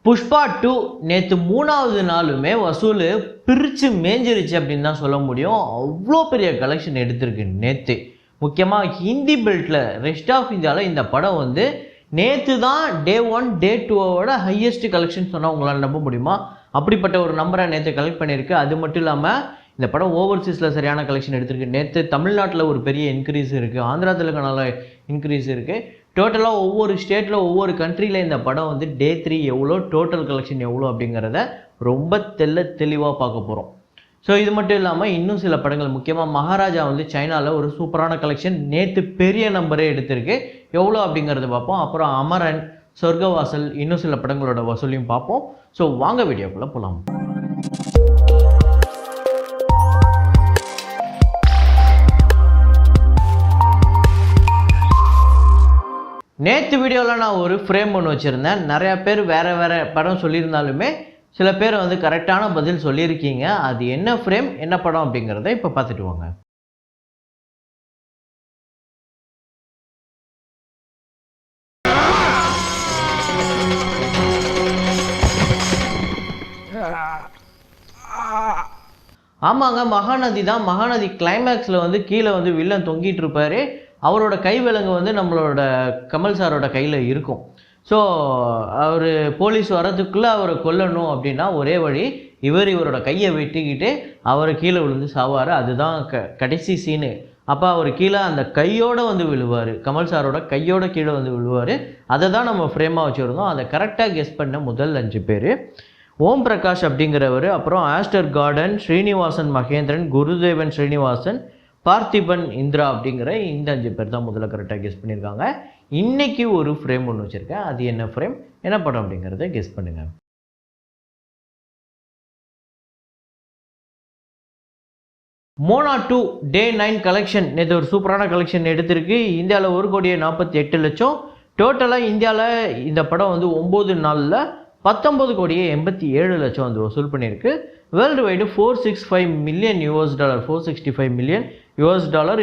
புஷ்பா 2 நேற்று 3வது நாளுமே வசூல் பிரித்து மேஞ்சிருச்சு அப்படின்னு தான் சொல்ல முடியும். அவ்வளோ பெரிய கலெக்ஷன் எடுத்திருக்கு நேற்று. முக்கியமாக ஹிந்தி பெல்ட்டில் ரெஸ்ட் ஆஃப் இந்தியாவில் இந்த படம் வந்து நேற்று தான் டே 1 டே 2வோட ஹையஸ்ட் கலெக்ஷன் சொன்னால் உங்களால் நம்ப முடியுமா? அப்படிப்பட்ட ஒரு நம்பரை நேற்று கலெக்ட் பண்ணியிருக்கு. அது மட்டும் இல்லாமல் இந்த படம் ஓவர்சீஸில் சரியான கலெக்ஷன் எடுத்திருக்கு. நேற்று தமிழ்நாட்டில் ஒரு பெரிய இன்க்ரீஸ் இருக்குது, ஆந்திரா தெலுங்கானாவில் இன்க்ரீஸ் இருக்குது. டோட்டலாக ஒவ்வொரு ஸ்டேட்டில் ஒவ்வொரு கண்ட்ரியில் இந்த படம் வந்து டே 3 எவ்வளோ, டோட்டல் கலெக்ஷன் எவ்வளோ அப்படிங்கிறத ரொம்ப தெளிவாக பார்க்க போகிறோம். ஸோ இது மட்டும் இல்லாமல் இன்னும் சில படங்கள், முக்கியமாக மகாராஜா வந்து சைனாவில் ஒரு சூப்பரான கலெக்ஷன் நேற்று பெரிய நம்பரே எடுத்திருக்கு. எவ்வளோ அப்படிங்கிறத பார்ப்போம். அப்புறம் அமரன், சொர்க்கவாசல், இன்னும் சில படங்களோட வசூலையும் பார்ப்போம். ஸோ வாங்க வீடியோக்குள்ளே போகலாம். நேற்று வீடியோவில் நான் ஒரு ஃப்ரேம் ஒன்று வச்சுருந்தேன். நிறையா பேர் வேறு படம் சொல்லியிருந்தாலுமே சில பேர் வந்து கரெக்டான பதில் சொல்லியிருக்கீங்க. அது என்ன ஃப்ரேம், என்ன படம் அப்படிங்கிறத இப்போ பார்த்துட்டு வாங்க. ஆமாங்க, மகாநதி தான். மகாநதி கிளைமேக்ஸில் வந்து கீழே வந்து வில்லன் தொங்கிட்டு இருப்பார். அவரோட கை விலங்கு வந்து நம்மளோட கமல் சாரோட கையில் இருக்கும். ஸோ அவர் போலீஸ் வரதுக்குள்ளே அவரை கொல்லணும் அப்படின்னா ஒரே வழி, இவரோட கையை வெட்டிக்கிட்டு அவரை கீழே விழுந்து சாவார். அதுதான் கடைசி சீனு. அப்போ அவர் கீழே அந்த கையோடு வந்து விழுவார், கமல் சாரோட கையோட கீழே வந்து விழுவார். அதை தான் நம்ம ஃப்ரேமாக வச்சுருந்தோம். அதை கரெக்டாக கெஸ் பண்ண முதல் 5 பேர் ஓம் பிரகாஷ் அப்படிங்கிறவர், அப்புறம் ஆஸ்டர் கார்டன், ஸ்ரீனிவாசன் மகேந்திரன், குருதேவன் ஸ்ரீனிவாசன், பார்த்திபன் இந்திரா அப்படிங்கிற இந்த 5 பேர் தான் முதல்ல கரெக்டாக கெஸ் பண்ணியிருக்காங்க. இன்றைக்கி ஒரு ஃப்ரேம் ஒன்று வச்சுருக்கேன். அது என்ன ஃப்ரேம், என்ன படம் அப்படிங்கிறத கெஸ் பண்ணுங்கள். மோனா 2 டே 9 கலெக்ஷன் நேற்று ஒரு சூப்பரான கலெக்ஷன் எடுத்திருக்கு. இந்தியாவில் 1,48,00,000. டோட்டலாக இந்தியாவில் இந்த படம் வந்து 9 நாளில் 19,87,00,000 வந்து வசூல் பண்ணியிருக்கு. World wide $465 million, $465 million.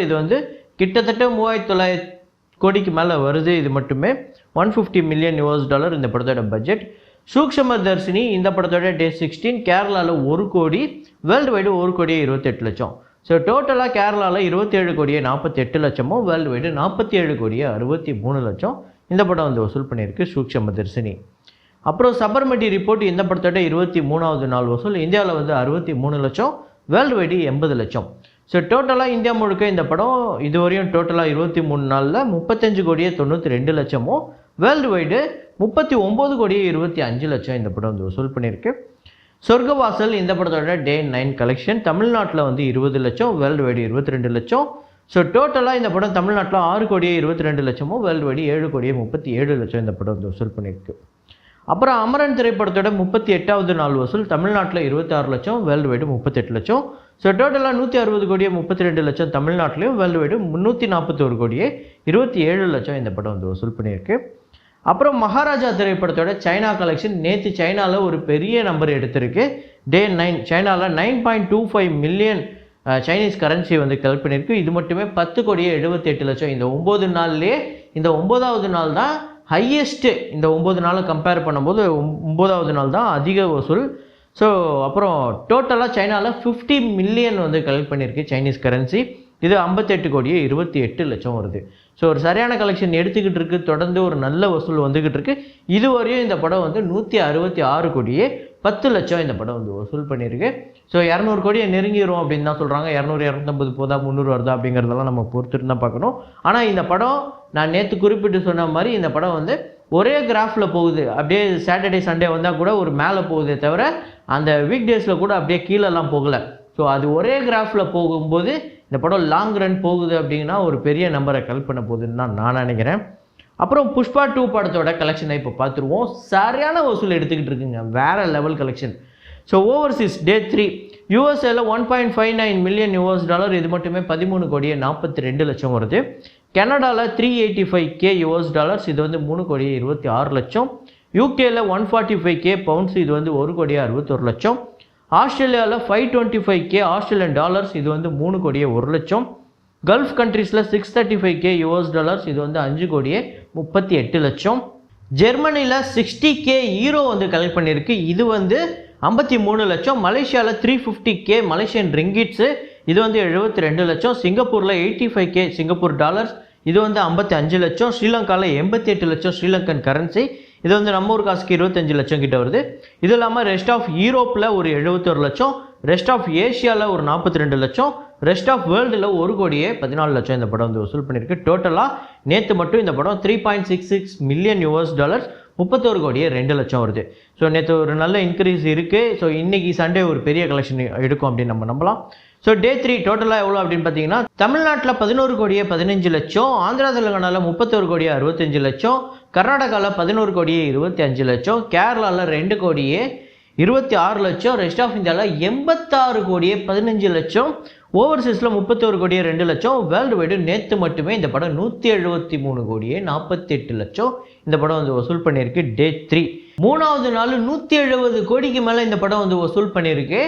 இது வந்து கிட்டத்தட்ட 3,900 கோடிக்கு மேலே வருது. இது மட்டுமே $150 மில்லியன் இந்த படத்தோட பட்ஜெட். சூக்ஷ்ம தர்ஷினி இந்த படத்தோட டே 16 கேரளாவில் 1 கோடி, வேர்ல்டு வைடு 1,28,00,000. ஸோ டோட்டலாக கேரளாவில் 27,48,00,000, வேர்ல்டு வைடு 47,63,00,000 இந்த படம் வந்து வசூல் பண்ணியிருக்கு சூக்ஷ்ம தர்ஷினி. அப்புறம் சபர்மதி ரிப்போர்ட் இந்த படத்தோட 23வது நாள் வசூல் இந்தியாவில் வந்து 63 லட்சம், வேர்ல்டு வைடு 80 லட்சம். ஸோ டோட்டலாக இந்தியா முழுக்க இந்த படம் இதுவரையும் டோட்டலாக 23 நாளில் 35,92,00,000, வேர்ல்டு வைடு 39,25,00,000 இந்த படம் வந்து வசூல் பண்ணியிருக்கு. சொர்க்கவாசல் இந்த படத்தோட டே 9 கலெக்ஷன் தமிழ்நாட்டில் வந்து 20 லட்சம், வேர்ல்டு வைடு 22 லட்சம். ஸோ டோட்டலாக இந்த படம் தமிழ்நாட்டில் 6,22,00,000, வேர்ல்டு வைடு 7,37,00,000 இந்த படம் வந்து வசூல் பண்ணியிருக்கு. அப்புறம் அமரன் திரைப்படத்தோட 38வது நாள் வசூல் தமிழ்நாட்டில் 26 லட்சம், வேர்ல்டு வைடு 38 லட்சம். ஸோ டோட்டலாக 160,32,00,000 தமிழ்நாட்டிலையும், வேர்ல்டு வைடு 341,27,00,000 இந்த படம் வந்து வசூல் பண்ணியிருக்கு. அப்புறம் மகாராஜா திரைப்படத்தோட சைனா கலெக்ஷன் நேற்று சைனாவில் ஒரு பெரிய நம்பர் எடுத்திருக்கு. டே 9 சைனாவில் 9.25 மில்லியன் சைனீஸ் கரன்சி வந்து கலெக்ட் பண்ணியிருக்கு. இது மட்டுமே 10,78,00,000. இந்த 9 நாள்லேயே இந்த 9வது நாள் தான் ஹையஸ்ட்டு. இந்த 9 நாளை கம்பேர் பண்ணும்போது 9வது நாள் தான் அதிக வசூல். ஸோ அப்புறம் டோட்டலாக சைனாவில் 50 மில்லியன் வந்து கலெக்ட் பண்ணியிருக்கு சைனீஸ் கரன்சி. இது 58,28,00,000 வருது. ஸோ ஒரு சரியான கலெக்ஷன் எடுத்துக்கிட்டு இருக்குது. தொடர்ந்து ஒரு நல்ல வசூல் வந்துக்கிட்டு இருக்குது. இதுவரையும் இந்த படம் வந்து 166,10,00,000 இந்த படம் வந்து வசூல் பண்ணியிருக்கு. ஸோ 200 கோடியை நெருங்கிடும் அப்படின்னு தான் சொல்கிறாங்க. 200, 250 போதா, 300 வருதா அப்படிங்கிறதெல்லாம் நம்ம பொறுத்துட்டு தான் பார்க்கணும். ஆனால் இந்த படம் நான் நேற்று குறிப்பிட்டு சொன்ன மாதிரி இந்த படம் வந்து ஒரே கிராஃபில் போகுது. அப்படியே சாட்டர்டே சண்டே வந்தால் கூட ஒரு மேலே போகுதே தவிர அந்த வீக் டேஸில் கூட அப்படியே கீழெல்லாம் போகலை. ஸோ அது ஒரே கிராஃபில் போகும்போது இந்த படம் லாங் ரன் போகுது அப்படின்னா ஒரு பெரிய நம்பரை கலெக்ட் பண்ண போகுதுன்னு தான் நான் நினைக்கிறேன். அப்புறம் புஷ்பா 2 படத்தோட கலெக்ஷனை இப்போ பார்த்துருவோம். சரியான வசூல் எடுத்துக்கிட்டு இருக்குங்க, வேறு லெவல் கலெக்ஷன். ஸோ ஓவர்சீஸ் டே 3 யூஎஸ்ஏல $1.59 மில்லியன், இது மட்டுமே 13,42,00,000 வருது. கனடாவில் $385,000, இது வந்து 3,26,00,000. யூகேல $145,000 பவுண்ட்ஸ், இது வந்து 1,61,00,000. ஆஸ்திரேலியாவில் $525,000 ஆஸ்திரேலியன் டாலர்ஸ், இது வந்து 3,01,00,000. கல்ஃப் கண்ட்ரீஸில் $635,000, இது வந்து 5,38,00,000. ஜெர்மனியில் 60K ஈரோ வந்து கலெக்ட் பண்ணியிருக்கு. இது வந்து 53 லட்சம். மலேசியாவில் 350K மலேசியன் ரிங்கிட்ஸு, இது வந்து 72 லட்சம். சிங்கப்பூரில் 85K சிங்கப்பூர் டாலர்ஸ், இது வந்து 55 லட்சம். ஸ்ரீலங்காவில் 88 லட்சம் ஸ்ரீலங்கன் கரன்சி, இது வந்து நம்ம ஊர் காசுக்கு 25 லட்சம் கிட்ட வருது. இது இல்லாமல் ரெஸ்ட் ஆஃப் யூரோப்பில் ஒரு 71 லட்சம், ரெஸ்ட் ஆஃப் ஏஷியாவில் ஒரு 42 லட்சம், ரெஸ்ட் ஆஃப் வேர்ல்டில் 1,14 லட்சம் இந்த படம் வந்து வசூல் பண்ணியிருக்கு. டோட்டலாக நேற்று மட்டும் இந்த படம் $3.66 மில்லியன் 31,02 லட்சம் வருது. ஸோ நேற்று ஒரு நல்ல இன்க்ரீஸ் இருக்குது. ஸோ இன்றைக்கி சண்டே ஒரு பெரிய கலெக்ஷன் எடுக்கும் அப்படின்னு நம்ம நம்பலாம். ஸோ டே 3 டோட்டலாக எவ்வளோ அப்படின்னு பார்த்தீங்கன்னா, தமிழ்நாட்டில் 11,15 லட்சம், ஆந்திரா தெலுங்கானாவில் 31,65 லட்சம், கர்நாடகாவில் 11,25 லட்சம், கேரளாவில் 2,26 லட்சம், ரெஸ்ட் ஆஃப் இந்தியாவில் 86,15 லட்சம், ஓவர்சீஸில் 31,02 லட்சம். வேர்ல்டு வைடு நேற்று மட்டுமே இந்த படம் 173,48 லட்சம் இந்த படம் வந்து வசூல் பண்ணியிருக்கு. டே 3 மூணாவது நாள் 170 கோடிக்கு மேலே இந்த படம் வந்து வசூல் பண்ணியிருக்கு.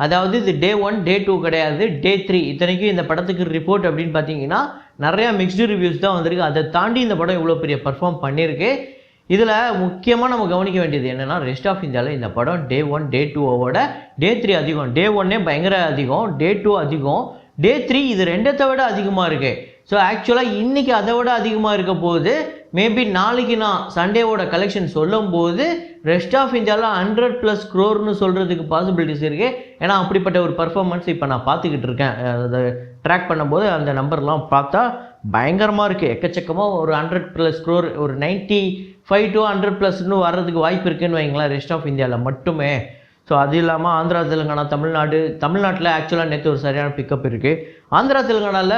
அதாவது இது டே 1 டே 2 கிடையாது, டே 3. இத்தனைக்கும் இந்த படத்துக்கு ரிப்போர்ட் அப்படின்னு பார்த்தீங்கன்னா நிறையா மிக்ஸ்டு ரிவ்யூஸ் தான் வந்திருக்கு. அதை தாண்டி இந்த படம் இவ்வளோ பெரிய பர்ஃபார்ம் பண்ணியிருக்கு. இதில் முக்கியமாக நம்ம கவனிக்க வேண்டியது என்னென்னா, ரெஸ்ட் ஆஃப் இந்தியாவில் இந்த படம் டே 1 டே 2வோட டே 3 அதிகம். டே 1 பயங்கர அதிகம், டே 2 அதிகம், டே 3 இது ரெண்டத்தை விட அதிகமாக இருக்குது. ஸோ ஆக்சுவலாக இன்றைக்கி அதை விட அதிகமாக இருக்க போது, மேபி நாளைக்கு நான் சண்டேவோட கலெக்ஷன் சொல்லும் போது ரெஸ்ட் ஆஃப் இந்தியாவில் 100+ crore சொல்கிறதுக்கு பாசிபிலிட்டிஸ் இருக்குது. ஏன்னா அப்படிப்பட்ட ஒரு பர்ஃபார்மன்ஸ் இப்போ நான் பார்த்துக்கிட்டு இருக்கேன். அதை ட்ராக் பண்ணும்போது அந்த நம்பர்லாம் பார்த்தா பயங்கரமாக இருக்குது. எக்கச்சக்கமாக ஒரு 100+ crore, ஒரு 95 to 100+ வர்றதுக்கு வாய்ப்பு இருக்குதுன்னு வைங்களேன் ரெஸ்ட் ஆஃப் இந்தியாவில் மட்டுமே. ஸோ அது இல்லாமல் ஆந்திரா தெலுங்கானா தமிழ்நாட்டில் ஆக்சுவலாக நேற்று ஒரு சரியான பிக்கப் இருக்குது. ஆந்திரா தெலுங்கானாவில்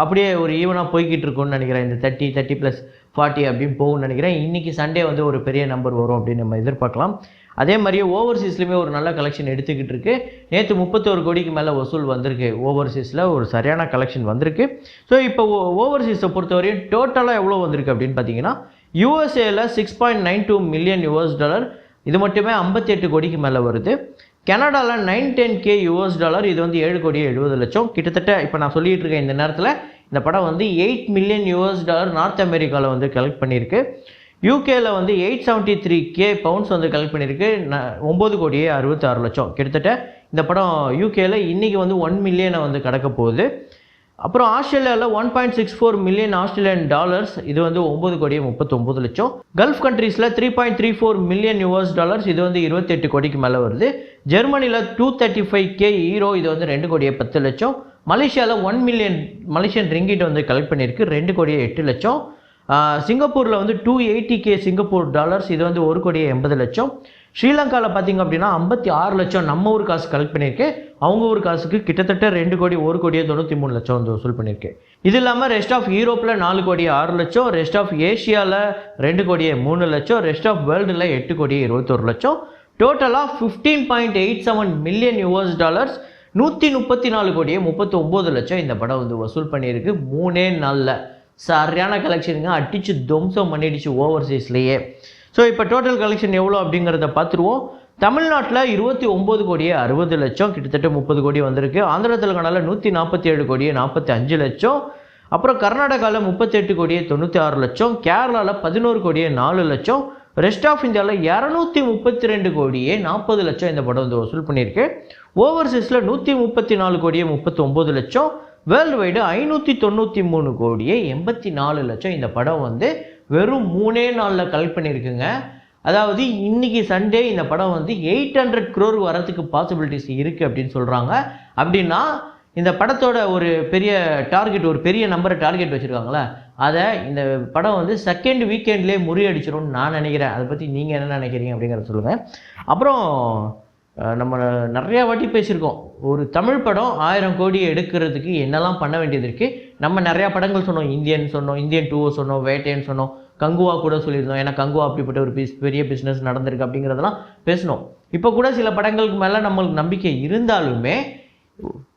அப்படியே ஒரு ஈவனாக போய்கிட்டு இருக்கும்னு நினைக்கிறேன். இந்த 30+40 அப்படின்னு போகும்னு நினைக்கிறேன். இன்றைக்கி சண்டே வந்து ஒரு பெரிய நம்பர் வரும் அப்படின்னு நம்ம எதிர்பார்க்கலாம். அதே மாதிரியே ஓவர்சீஸ்லையுமே ஒரு நல்ல கலெக்ஷன் எடுத்துக்கிட்டு இருக்கு. நேற்று 31 கோடிக்கு மேலே வசூல் வந்திருக்கு. ஓவர்சீஸில் ஒரு சரியான கலெக்ஷன் வந்திருக்கு. ஸோ இப்போ ஓவர்சீஸை பொறுத்தவரையும் டோட்டலாக எவ்வளோ வந்திருக்கு அப்படின்னு பார்த்தீங்கன்னா, யூஎஸ்ஏல $6.92 மில்லியன், இது மட்டுமே 58 கோடிக்கு மேலே வருது. கனடாவில் $910K, இது வந்து 7,70 லட்சம். கிட்டத்தட்ட இப்போ நான் சொல்லிகிட்டு இருக்கேன் இந்த நேரத்தில் இந்த படம் வந்து $8 மில்லியன் நார்த் அமெரிக்காவில் வந்து கலெக்ட் பண்ணியிருக்கு. யூகேயில் வந்து 873K பவுண்ட்ஸ் வந்து கலெக்ட் பண்ணியிருக்கு. 9,66 லட்சம். கிட்டத்தட்ட இந்த படம் யூகேயில் இன்றைக்கி வந்து 1 மில்லியனை வந்து கடக்க போகுது. அப்புறம் ஆஸ்திரேலியாவில் $1.64 மில்லியன் ஆஸ்திரேலியன் டாலர்ஸ், இது வந்து 9,39 லட்சம். கல்ஃப் கண்ட்ரீஸில் $3.34 மில்லியன், இது வந்து 28 கோடிக்கு மேலே வருது. ஜெர்மனியில் 235K ஈரோ, இது வந்து 2,10 லட்சம். மலேசியாவில் 1 மில்லியன் மலேசியன் ரிங்கிட் வந்து கலெக்ட் பண்ணியிருக்கு, 2,08 லட்சம். சிங்கப்பூரில் வந்து 280K சிங்கப்பூர் டாலர்ஸ், இது வந்து 1,80 லட்சம். ஸ்ரீலங்காவில் பார்த்திங்க அப்படின்னா 56 லட்சம் நம்ம ஊர் காசு கலெக்ட் பண்ணியிருக்கு. அவங்க ஊர் காசுக்கு கிட்டத்தட்ட 2,93 லட்சம் வந்து வசூல் பண்ணியிருக்கு. இது இல்லாமல் ரெஸ்ட் ஆஃப் யூரோப்பில் 4,06 லட்சம், ரெஸ்ட் ஆஃப் ஏஷியாவில் 2,03 லட்சம், ரெஸ்ட் ஆஃப் வேர்ல்டில் 8,21 லட்சம். டோட்டலாக $15.87 மில்லியன், 134,39 லட்சம் இந்த படம் வந்து வசூல் பண்ணியிருக்கு. 3 நாளில் சரியான கலெக்ஷனுங்க, அடிச்சு துவம்சம் பண்ணிடுச்சு ஓவர்சீஸ்லேயே. ஸோ இப்போ டோட்டல் கலெக்ஷன் எவ்வளோ அப்படிங்கிறத பார்த்துருவோம். தமிழ்நாட்டில் 29,60 லட்சம், கிட்டத்தட்ட 30 கோடி வந்திருக்கு. ஆந்திரா தெலுங்கானாவில் 147,45 லட்சம். அப்புறம் கர்நாடகாவில் 38,96 லட்சம். கேரளாவில் 11,04 லட்சம். ரெஸ்ட் ஆஃப் இந்தியாவில் 232,40 லட்சம் இந்த படம் வந்து வசூல் பண்ணியிருக்கு. ஓவர்சீஸில் 134,39 லட்சம். வேர்ல்டு வைடு 593,84 லட்சம் இந்த படம் வந்து வெறும் 3 நாளில் கலெக்ட் பண்ணியிருக்குங்க. அதாவது இன்றைக்கி சண்டே இந்த படம் வந்து 800 crore வரத்துக்கு பாசிபிலிட்டிஸ் இருக்குது அப்படின்னு சொல்கிறாங்க. அப்படின்னா இந்த படத்தோட ஒரு பெரிய டார்கெட், ஒரு பெரிய நம்பரை டார்கெட் வச்சுருக்காங்களே, அதை இந்த படம் வந்து செகண்ட் வீக்கெண்ட்லேயே முறியடிச்சிடும்னு நான் நினைக்கிறேன். அதை பற்றி நீங்கள் என்ன நினைக்கிறீங்க அப்படிங்கிறத சொல்லுங்கள். அப்புறம் நம்ம நிறையா வாட்டி பேசியிருக்கோம், ஒரு தமிழ் படம் 1000 கோடி எடுக்கிறதுக்கு என்னெல்லாம் பண்ண வேண்டியது இருக்குது. நம்ம நிறையா படங்கள் சொன்னோம், இந்தியன் 2 சொன்னோம், வேட்டைன்னு சொன்னோம், கங்குவா கூட சொல்லியிருந்தோம். ஏன்னா கங்குவா அப்படிப்பட்ட ஒரு பெரிய பிஸ்னஸ் நடந்திருக்கு அப்படிங்கிறதெல்லாம் பேசணும். இப்போ கூட சில படங்களுக்கு மேலே நம்மளுக்கு நம்பிக்கை இருந்தாலுமே,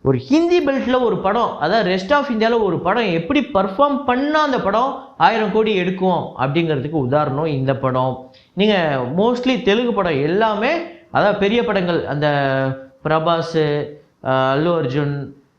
ஒரு ஹிந்தி பெல்ட்டில் ஒரு படம், அதாவது ரெஸ்ட் ஆஃப் இந்தியாவில் ஒரு படம் எப்படி பர்ஃபார்ம் பண்ணால் அந்த படம் 1000 கோடி எடுக்கும் அப்படிங்கிறதுக்கு உதாரணம் இந்த படம். நீங்கள் மோஸ்ட்லி தெலுங்கு படம் எல்லாமே, அதாவது பெரிய படங்கள், அந்த பிரபாஸ், அல்லு அர்ஜுன்,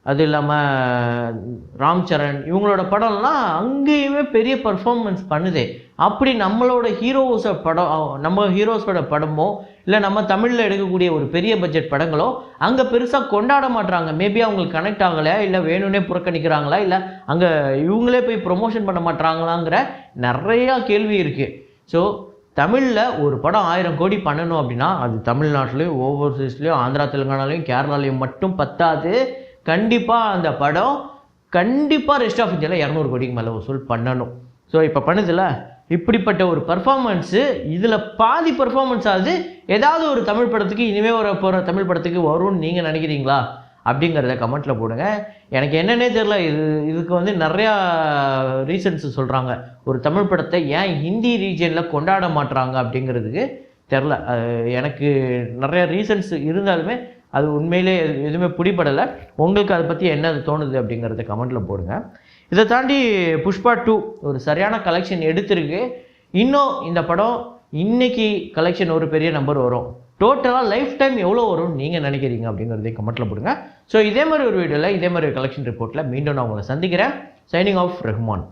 அது இல்லாமல் ராம் சரண், இவங்களோட படம்லாம் அங்கேயுமே பெரிய பர்ஃபார்மன்ஸ் பண்ணுதே. அப்படி நம்மளோட ஹீரோஸை படம், நம்ம ஹீரோஸோட படமோ இல்லை நம்ம தமிழில் எடுக்கக்கூடிய ஒரு பெரிய பட்ஜெட் படங்களோ அங்கே பெருசாக கொண்டாட மாட்டுறாங்க. மேபி அவங்களுக்கு கனெக்ட் ஆகலை, இல்லை வேணும்னே புறக்கணிக்கிறாங்களா, இல்லை அங்கே இவங்களே போய் ப்ரொமோஷன் பண்ண மாட்டுறாங்களாங்கிற நிறையா கேள்வி இருக்குது. ஸோ தமிழில் ஒரு படம் 1000 கோடி பண்ணணும் அப்படின்னா அது தமிழ்நாட்டிலையும் ஓவர்சீஸ்லேயும் ஆந்திரா தெலுங்கானாலையும் கேரளாலையும் மட்டும் பத்தாது. கண்டிப்பாக அந்த படம் கண்டிப்பாக ரெஸ்ட் ஆஃப் இந்தியாவில் 200 கோடிக்கு மேலே வசூல் பண்ணணும். ஸோ இப்போ பண்ணுதில்ல, இப்படிப்பட்ட ஒரு பர்ஃபார்மன்ஸு, இதில் பாதி பர்ஃபார்மன்ஸ் ஆகுது ஏதாவது ஒரு தமிழ் படத்துக்கு, இனிமேல் வர போகிற தமிழ் படத்துக்கு வரும்னு நீங்கள் நினைக்கிறீங்களா அப்படிங்கிறத கமெண்ட்டில் போடுங்க. எனக்கு என்னன்னே தெரில, இதுக்கு வந்து நிறையா ரீசன்ஸ் சொல்கிறாங்க. ஒரு தமிழ் படத்தை ஏன் ஹிந்தி ரீஜனில் கொண்டாட மாட்டுறாங்க அப்படிங்கிறதுக்கு தெரில. எனக்கு நிறையா ரீசன்ஸ் இருந்தாலுமே அது உண்மையிலே எதுவுமே பிடிபடலை. உங்களுக்கு அதை பற்றி என்ன தோணுது அப்படிங்கிறத கமெண்ட்டில் போடுங்க. இதை தாண்டி புஷ்பா 2 ஒரு சரியான கலெக்ஷன் எடுத்திருக்கு. இன்னும் இந்த படம் இன்னைக்கு கலெக்ஷன் ஒரு பெரிய நம்பர் வரும். டோட்டலாக லைஃப் டைம் எவ்வளோ வரும்னு நீங்கள் நினைக்கிறீங்க அப்படிங்கிறதையும் கமெண்ட்டில் போடுங்க. ஸோ இதே மாதிரி ஒரு வீடியோவில் இதே மாதிரி ஒரு கலெக்ஷன் ரிப்போர்ட்டில் மீண்டும் நான் உங்களை சந்திக்கிறேன். Signing off Rahman.